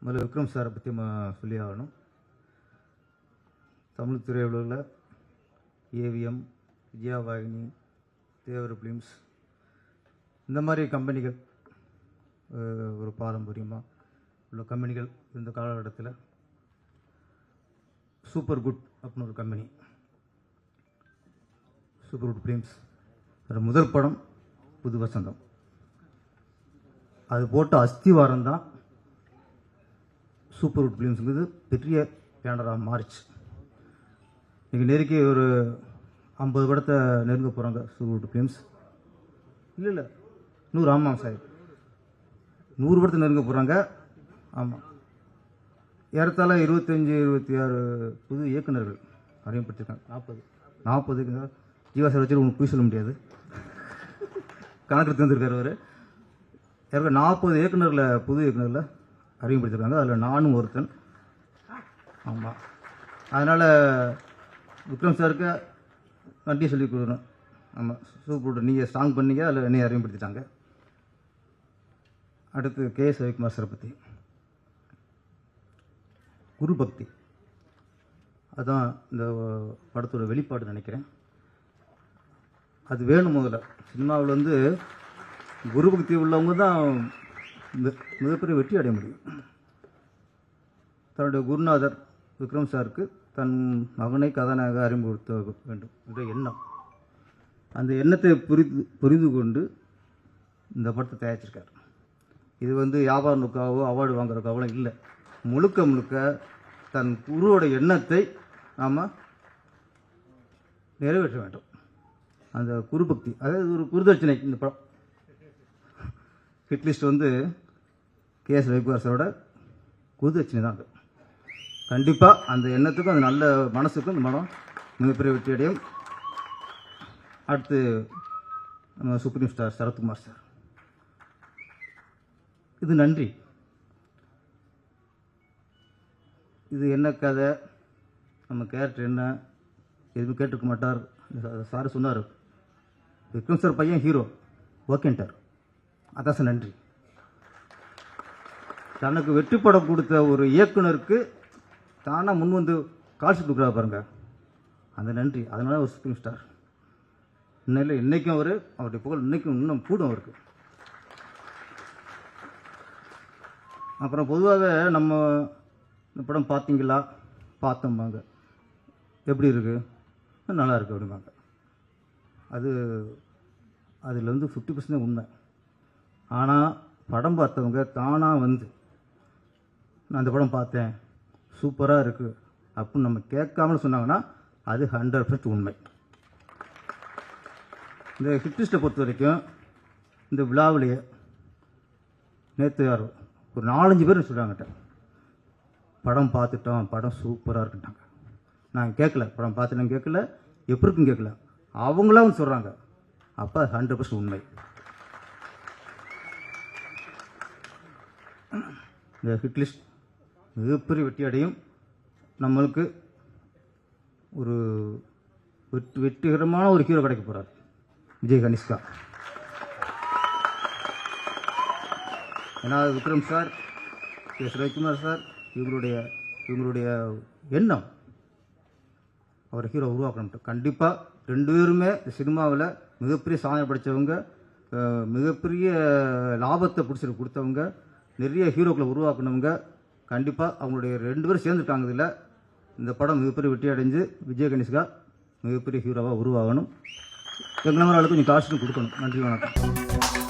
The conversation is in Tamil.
முதல்ல விக்ரம் சாரை பற்றி சொல்லி ஆகணும். தமிழ் திரையுலகில் ஏவிஎம், விஜயாவாகினி, தேவர் ஃபிலிம்ஸ் இந்த மாதிரி கம்பெனிகள் ஒரு பாரம்பரியமாக உள்ள கம்பெனிகள் இந்த காலகட்டத்தில் சூப்பர் குட் அப்படின்னு ஒரு கம்பெனி, சூப்பர் குட் ஃபிலிம்ஸ், அது முதல் படம் புது வசந்தம். அது போட்ட அஸ்திவாரம் தான் சூப்பர் குட் ஃபிலிம்ஸுங்கிறது பெரிய பேனராக மாறிச்சு. இன்றைக்கி நெருக்கி ஒரு 50 படத்தை நெருங்க போகிறாங்க சூப்பர் குட் ஃபிலிம்ஸ். இல்லை 100, ஆமாம் சார், 100 படத்தை நெருங்க போகிறாங்க. ஆமாம், ஏறத்தாழ 25-26 புது இயக்குநர்கள் அறிமுகப்படுத்திருக்காங்க. 40 ஜீவா சார் வச்சு உங்களுக்கு போய் சொல்ல முடியாது, கணக்கு தந்துருக்கார் அவர். 40 இயக்குநர்களை, புது இயக்குநர்களை அறிமுகப்படுத்திருக்காங்க. அதில் நானும் ஒருத்தன். ஆமாம், அதனால் விக்ரம் சாருக்கு நன்றி சொல்லி கொடுக்கணும். ஆமாம், சூப்பர், நீங்கள் சாங் பண்ணீங்க, அதில் என்னை அறிமுகப்படுத்திட்டாங்க. அடுத்து கே.எஸ். ரவிக்குமார் சாரை பற்றி குரு பக்தி, அதுதான் இந்த படத்தோட வெளிப்பாடு நினைக்கிறேன். அது வேணும். முதல்ல சினிமாவில் வந்து குரு பக்தி உள்ளவங்க தான் மிகப்பெரிய வெற்றி அடைய முடியும். தன்னுடைய குருநாதர் விக்ரம் சாருக்கு தன் மகனை கதாநாயக அறிமுகப்படுத்த வேண்டும் என்ற எண்ணம், அந்த எண்ணத்தை புரிந்து கொண்டு இந்த படத்தை தயாரிச்சிருக்கார். இது வந்து வியாபார நோக்காவோ அவார்டு வாங்குறதுக்காவோ இல்லை, முழுக்க முழுக்க தன் குருவோட எண்ணத்தை நாம் நிறைவேற்ற வேண்டும். அந்த குரு பக்தி, அதாவது ஒரு குருதட்சணை. இந்த படம் ஹிட்லிஸ்ட் வந்து கே.எஸ். ரவிக்குமார் சாரோட குருதட்சணை தான். அது கண்டிப்பாக அந்த எண்ணத்துக்கும் அந்த நல்ல மனசுக்கும் இந்த படம் மிகப்பெரிய வெற்றி அடையும். அடுத்து நம்ம சுப்ரீம் ஸ்டார் சரத்குமார் சார், இது நன்றி. இது என்ன கதை, நம்ம கேரக்டர் என்ன, எதுவும் கேட்டுக்க மாட்டார். சார் சொன்னார், விக்ரம் சார் பையன் ஹீரோ, ஓகேன்ட்டார். அதான் சார் நன்றி. தனக்கு வெற்றி படம் கொடுத்த ஒரு இயக்குனருக்கு தானாக முன் வந்து கால்ஷீட் கொடுக்குறா பாருங்க, அந்த நன்றி. அதனால ஒரு சுப்ரீம் ஸ்டார். இன்னும் இன்னைக்கும் அவருடைய புகழ் இன்னைக்கும் இன்னும் கூடும் அவருக்கு. அப்புறம் பொதுவாக நம்ம இந்த படம் பார்த்தீங்களா, பார்த்தோம்பாங்க, எப்படி இருக்கு, நல்லா இருக்கு அப்படிம்பாங்க. அதில் வந்து 50% உண்மை. ஆனால் படம் பார்த்தவங்க தானாக வந்து நான் அந்த படம் பார்த்தேன், சூப்பராக இருக்குது அப்படின்னு நம்ம கேட்காமல் சொன்னாங்கன்னா அது 100% உண்மை. இந்த ஹிட்லிஸ்ட்டை பொறுத்த வரைக்கும் இந்த விழாவிலேயே நேற்று யாரோ ஒரு 4-5 பேர் சொல்கிறாங்கட்ட, படம் பார்த்துட்டோம், படம் சூப்பராக இருக்குட்டாங்க. நான் கேட்கல, படம் பார்த்துட்டேன் கேட்கல, எப்படி இருக்குன்னு கேட்கல, அவங்களாம் வந்து சொல்கிறாங்க. அப்போ 100% உண்மை. இந்த ஹிட்லிஸ்ட் மிகப்பெரிய வெற்றி அடையும். நம்மளுக்கு ஒரு வெற்றிகரமான ஒரு ஹீரோ கிடைக்க போகிறார், விஜய் கனிஷ்கா. ஏன்னா Vikram sir, KS. Ravikumar sir, இவங்களுடைய எண்ணம் அவர் ஹீரோ உருவாக்கணும். கண்டிப்பாக 2 பேருமே சினிமாவில் மிகப்பெரிய சாதனை படைத்தவங்க, மிகப்பெரிய லாபத்தை கொடுத்தவங்க, நிறைய ஹீரோக்களை உருவாக்குனவங்க. கண்டிப்பாக அவங்களுடைய 2 பேரும் சேர்ந்துட்டாங்க. இதில் இந்த படம் மிகப்பெரிய வெற்றி அடைஞ்சு விஜய் கனிஷ்கா மிகப்பெரிய ஹீரோவாக உருவாகணும். எங்களை மாதிரி ஆளுக்கு கொஞ்சம் காசுன்னு கொடுக்கணும். நன்றி, வணக்கம்.